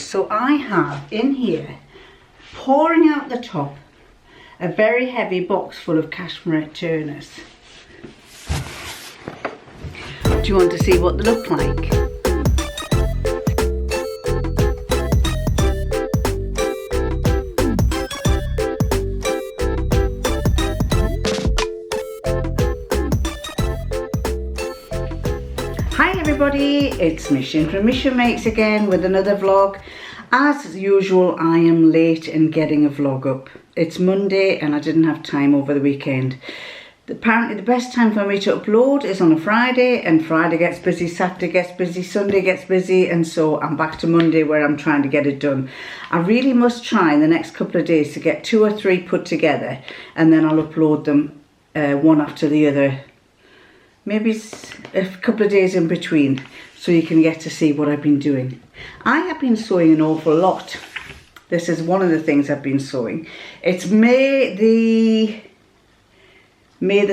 So I have in here, pouring out the top, a very heavy box full of Cashmerette Turners. Do you want to see what they look like? Hi everybody, it's Micheline from Micheline Makes again with another vlog. As usual, I am late in getting a vlog up. It's Monday and I didn't have time over the weekend. Apparently the best time for me to upload is on a Friday, and Friday gets busy, Saturday gets busy, Sunday gets busy, and so I'm back to Monday where I'm trying to get it done. I really must try in the next couple of days to get 2 or 3 put together, and then I'll upload them one after the other. Maybe a couple of days in between, so you can get to see what I've been doing. I have been sewing an awful lot. This is one of the things I've been sewing. It's May the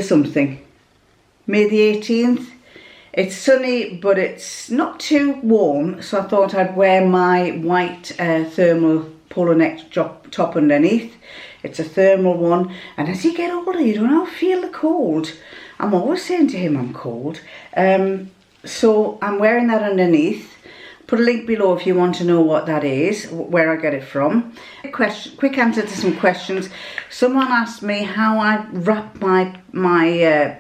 something. May the 18th. It's sunny, but it's not too warm, so I thought I'd wear my white thermal polo neck top underneath. It's a thermal one, and as you get older, you don't feel the cold. I'm always saying to him I'm cold. So I'm wearing that underneath. Put a link below if you want to know what that is, where I get it from. Quick answer to some questions. Someone asked me how I wrap my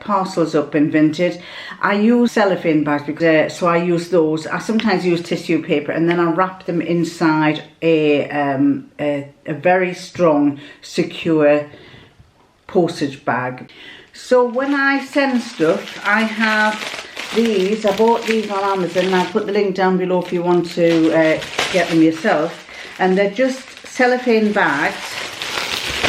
parcels up in Vinted. I use cellophane bags, because, so I use those. I sometimes use tissue paper, and then I wrap them inside a very strong, secure postage bag. So when I send stuff, I have these. I bought these on Amazon, and I'll put the link down below if you want to get them yourself. And they're just cellophane bags.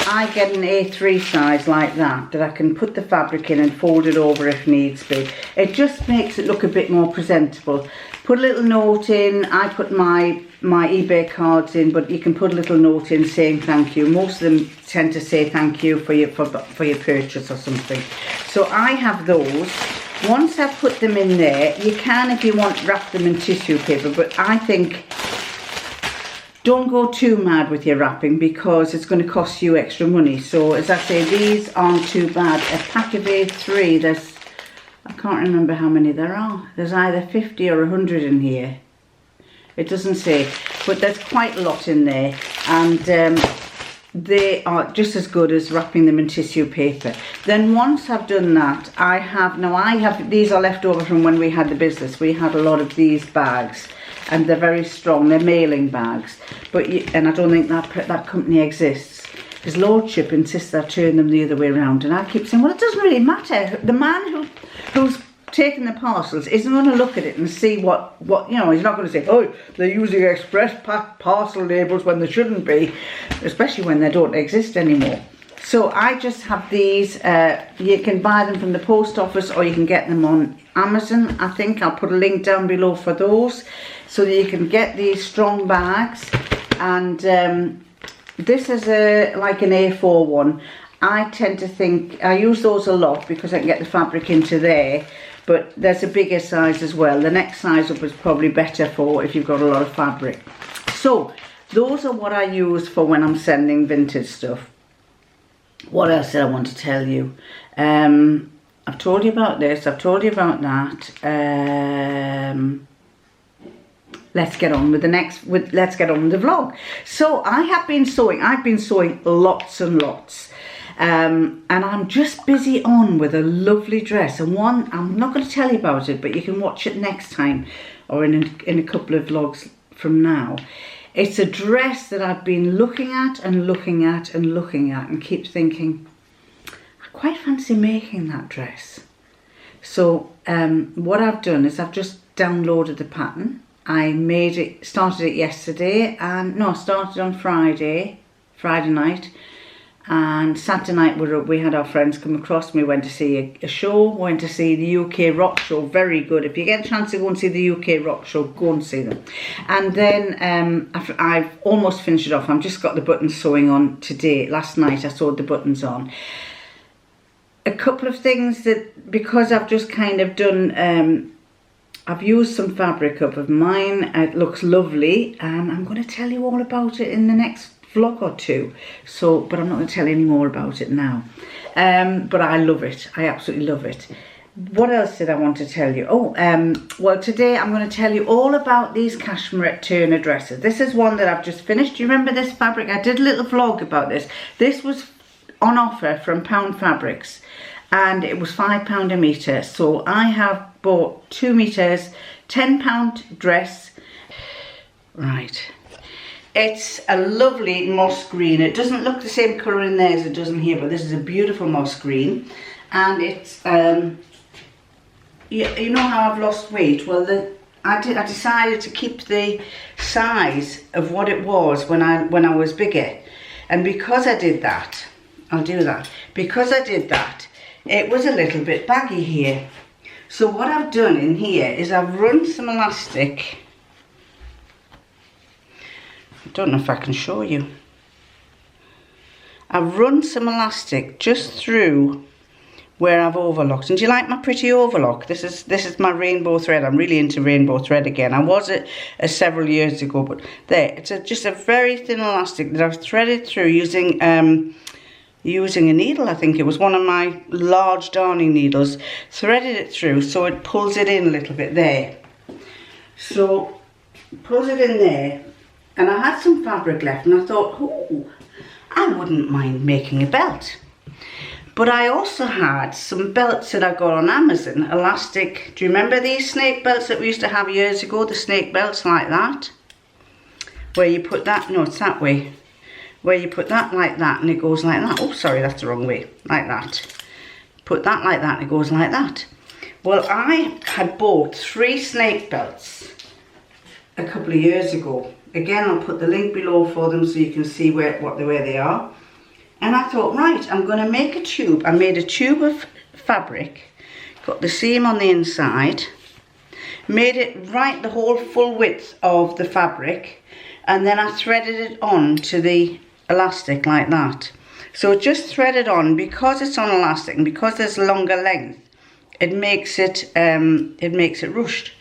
I get an A3 size like that I can put the fabric in and fold it over if needs be. It just makes it look a bit more presentable. Put a little note in. I put my eBay cards in, but you can put a little note in saying thank you. Most of them tend to say thank you for your purchase or something. So I have those. Once I've put them in there, you can, if you want, wrap them in tissue paper, but I think don't go too mad with your wrapping, because it's going to cost you extra money. So as I say, these aren't too bad. A pack of A3, I can't remember how many there are. There's either 50 or 100 in here. It doesn't say, but there's quite a lot in there, and they are just as good as wrapping them in tissue paper. Then once I've done that, I have these are left over from when we had the business. We had a lot of these bags, and they're very strong. They're mailing bags, and I don't think that company exists. His lordship insists I turn them the other way around, and I keep saying, well, it doesn't really matter. The man who's taking the parcels isn't going to look at it and see what you know. He's not going to say, oh, they're using express pack parcel labels when they shouldn't be, especially when they don't exist anymore. So I just have these. You can buy them from the post office, or you can get them on Amazon. I think I'll put a link down below for those, so that you can get these strong bags. And this is like an A4 one. I tend to think I use those a lot because I can get the fabric into there. But there's a bigger size as well. The next size up is probably better for if you've got a lot of fabric. So those are what I use for when I'm sending vintage stuff. What else did I want to tell you? I've told you about this. I've told you about that. Let's get on with the vlog. So I have been sewing. I've been sewing lots and lots. And I'm just busy on with a lovely dress, and one I'm not going to tell you about it, but you can watch it next time, or in a couple of vlogs from now. It's a dress that I've been looking at and looking at and looking at, and keep thinking, I quite fancy making that dress. So what I've done is I've just downloaded the pattern. I started it yesterday, and no, I started on Friday night. And Saturday night we had our friends come across, and we went to see a show. Went to see the UK Rock Show, very good. If you get a chance to go and see the UK Rock Show, go and see them. And then I've almost finished it off. I've just got the buttons sewing on today. Last night I sewed the buttons on. A couple of things that, because I've just kind of done I've used some fabric up of mine. It looks lovely, and I'm going to tell you all about it in the next vlog or two. So, but I'm not going to tell you any more about it now. But I love it. I absolutely love it. What else did I want to tell you? Oh, well, today I'm going to tell you all about these Cashmerette Turner dresses. This is one that I've just finished. Do you remember this fabric? I did a little vlog about this. This was on offer from Pound Fabrics, and it was £5 a metre. So I have bought 2 metres, £10 dress. Right. It's a lovely moss green. It doesn't look the same colour in there as it does in here, but this is a beautiful moss green. And it's, you know how I've lost weight? Well, I decided to keep the size of what it was when I was bigger. And because I did that, because I did that, it was a little bit baggy here. So what I've done in here is I've run some elastic. I don't know if I can show you. I've run some elastic just through where I've overlocked. And do you like my pretty overlock? This is my rainbow thread. I'm really into rainbow thread again. I was several years ago, but there, it's just a very thin elastic that I've threaded through using a needle. I think it was one of my large darning needles. Threaded it through so it pulls it in a little bit there. So pulls it in there, and I had some fabric left, and I thought, oh, I wouldn't mind making a belt. But I also had some belts that I got on Amazon, elastic. Do you remember these snake belts that we used to have years ago? The snake belts like that, where you put that, no, it's that way, where you put that like that and it goes like that. Oh, sorry, that's the wrong way, like that. Put that like that and it goes like that. Well, I had bought 3 snake belts a couple of years ago. Again, I'll put the link below for them so you can see where they are. And I thought, right, I'm going to make a tube. I made a tube of fabric, got the seam on the inside, made it right the whole full width of the fabric, and then I threaded it on to the elastic like that. So it just threaded on, because it's on elastic and because there's longer length, it makes it rushed.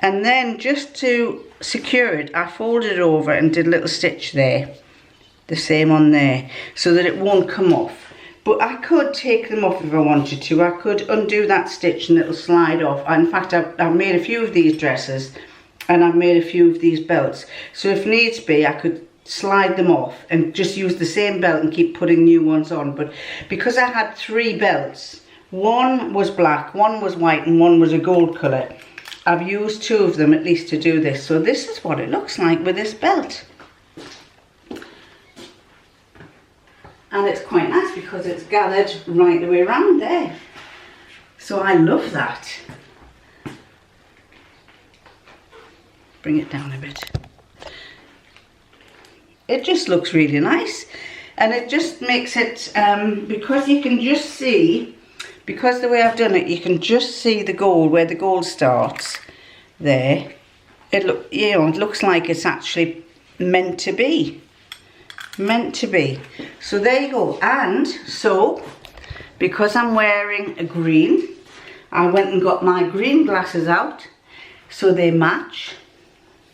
And then just to secure it, I folded it over and did a little stitch there. The same on there, so that it won't come off. But I could take them off if I wanted to. I could undo that stitch and it'll slide off. In fact, I've made a few of these dresses, and I've made a few of these belts. So if needs be, I could slide them off and just use the same belt and keep putting new ones on. But because I had 3 belts, one was black, one was white, and one was a gold colour, I've used 2 of them at least to do this. So this is what it looks like with this belt. And it's quite nice because it's gathered right the way around there. So I love that. Bring it down a bit. It just looks really nice. And it just makes it, because you can just see, because the way I've done it, you can just see the gold, where the gold starts there. It looks like it's actually meant to be. So there you go. And so, because I'm wearing a green, I went and got my green glasses out so they match.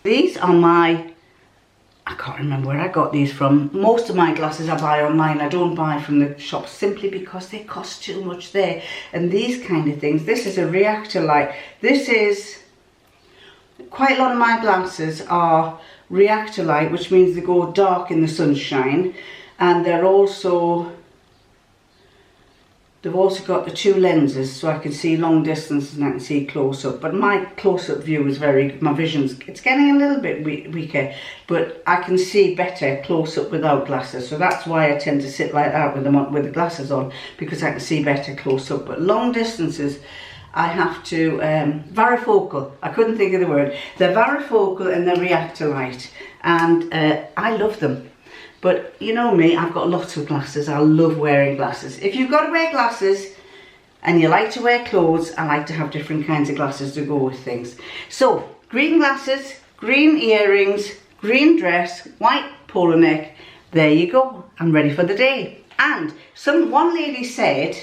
These are my, I can't remember where I got these from. Most of my glasses I buy online. I don't buy from the shops simply because they cost too much there. And these kind of things, this is a reactor light. This is, quite a lot of my glasses are reactor light, which means they go dark in the sunshine, and they've also got the 2 lenses, so I can see long distance and I can see close up. But my close up view is very good. My vision's, it's getting a little bit weaker, but I can see better close up without glasses. So that's why I tend to sit like that with them on, with the glasses on, because I can see better close up. But long distances, I have to, varifocal, I couldn't think of the word. They're varifocal and they're reactor light, and I love them. But you know me, I've got lots of glasses. I love wearing glasses. If you've got to wear glasses and you like to wear clothes, I like to have different kinds of glasses to go with things. So, green glasses, green earrings, green dress, white polo neck. There you go. I'm ready for the day. And one lady said,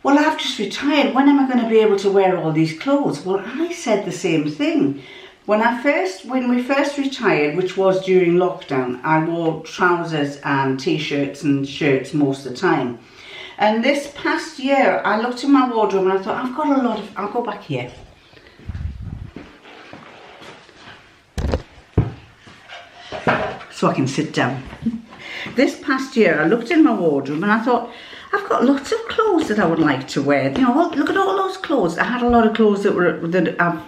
well, I've just retired. When am I going to be able to wear all these clothes? Well, I said the same thing. When we first retired, which was during lockdown, I wore trousers and t-shirts and shirts most of the time. And this past year, I looked in my wardrobe and I thought, I've got a lot of, I'll go back here. So I can sit down. This past year, I looked in my wardrobe and I thought, I've got lots of clothes that I would like to wear. You know, look at all those clothes. I had a lot of clothes that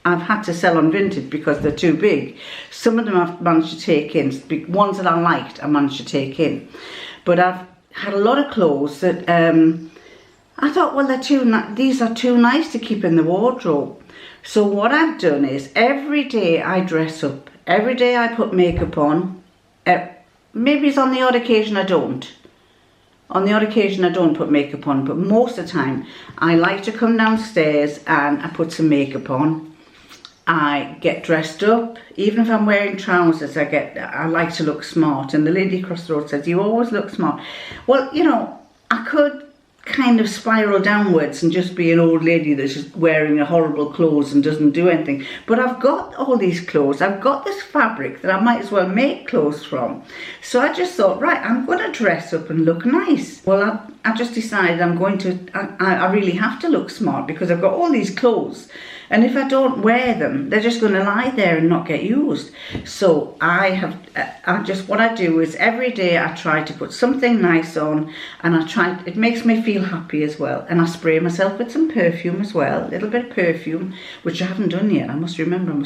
I've had to sell on Vinted because they're too big. Some of them I've managed to take in. Ones that I liked, I managed to take in. But I've had a lot of clothes that I thought, well, these are too nice to keep in the wardrobe. So what I've done is every day I dress up. Every day I put makeup on. Maybe it's on the odd occasion I don't. On the odd occasion I don't put makeup on, but most of the time I like to come downstairs and I put some makeup on. I get dressed up. Even if I'm wearing trousers, I like to look smart. And the lady across the road says, you always look smart. Well, you know, I could kind of spiral downwards and just be an old lady that's just wearing a horrible clothes and doesn't do anything. But I've got all these clothes. I've got this fabric that I might as well make clothes from. So I just thought, right, I'm going to dress up and look nice. Well, I just decided I really have to look smart because I've got all these clothes. And if I don't wear them, they're just going to lie there and not get used. So what I do is every day I try to put something nice on, and it makes me feel happy as well. And I spray myself with some perfume as well, a little bit of perfume, which I haven't done yet. I must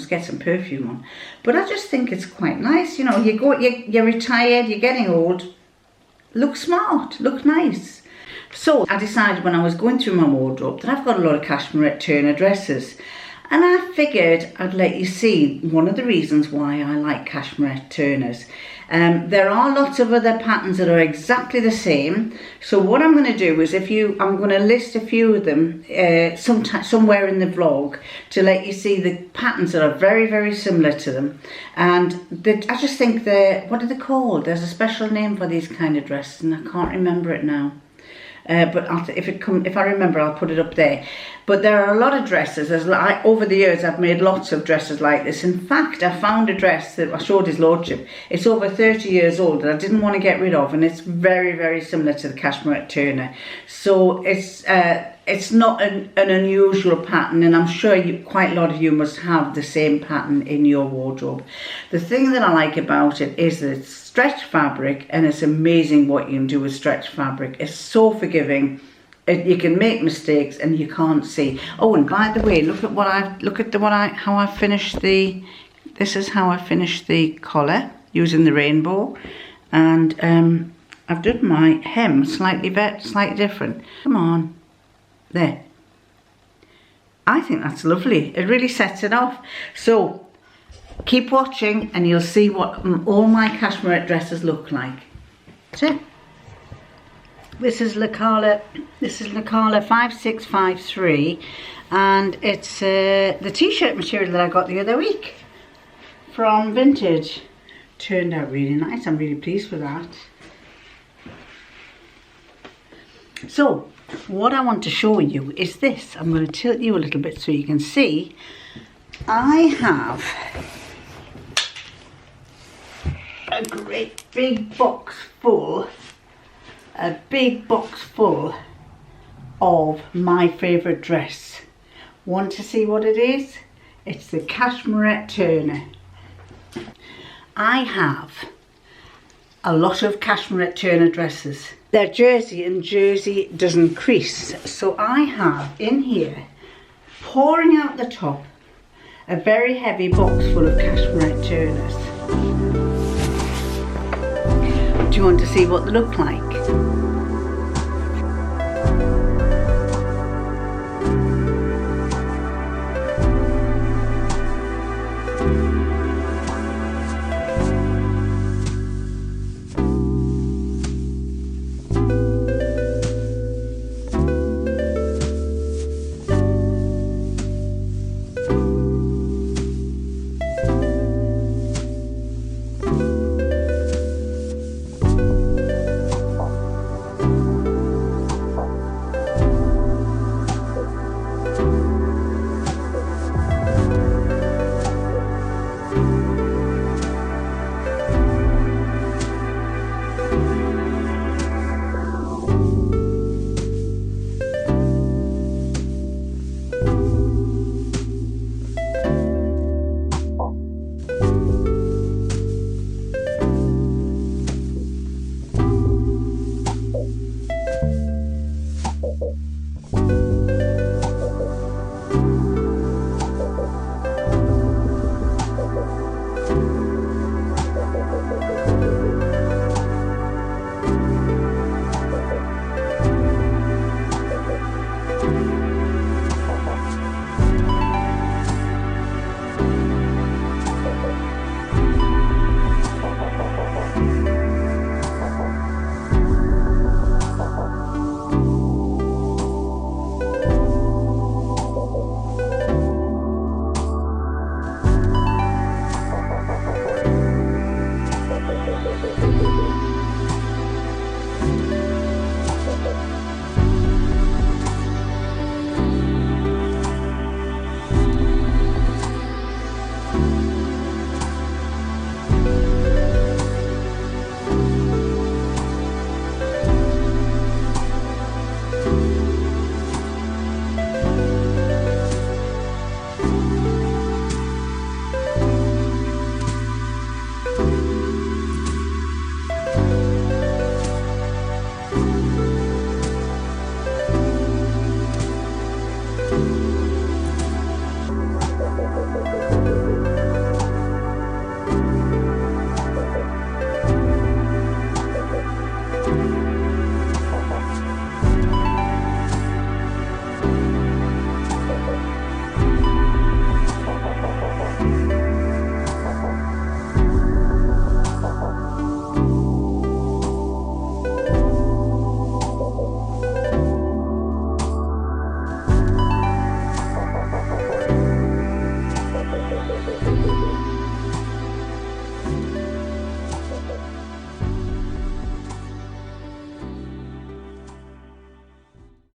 get some perfume on. But I just think it's quite nice. You know, you're retired, you're getting old. Look smart, look nice. So I decided when I was going through my wardrobe that I've got a lot of Cashmerette Turner dresses. And I figured I'd let you see one of the reasons why I like Cashmerette Turners. There are lots of other patterns that are exactly the same. So what I'm going to do is I'm going to list a few of them somewhere in the vlog to let you see the patterns that are very, very similar to them. And I just think what are they called? There's a special name for these kind of dresses and I can't remember it now. But if I remember, I'll put it up there. But there are a lot of dresses. Over the years, I've made lots of dresses like this. In fact, I found a dress that I showed his lordship. It's over 30 years old that I didn't want to get rid of, and it's very, very similar to the Cashmerette Turner. So it's not an unusual pattern, and I'm sure quite a lot of you must have the same pattern in your wardrobe. The thing that I like about it is that it's stretch fabric, and it's amazing what you can do with stretch fabric. It's so forgiving. You can make mistakes and you can't see. Oh, and by the way, this is how I finished the collar using the rainbow, and I've done my hem slightly different. Come on, there. I think that's lovely. It really sets it off. So keep watching and you'll see what all my Cashmerette dresses look like. That's it. This is Lacala 5653, and it's the t-shirt material that I got the other week from Vintage. Turned out really nice. I'm really pleased with that. So what I want to show you is this. I'm going to tilt you a little bit so you can see. I have a great big box full of my favourite dress. Want to see what it is? It's the Cashmerette Turner. I have a lot of Cashmerette Turner dresses. They're jersey, and jersey doesn't crease. So I have in here, pouring out the top, a very heavy box full of Cashmerette Turners. Do you want to see what they look like?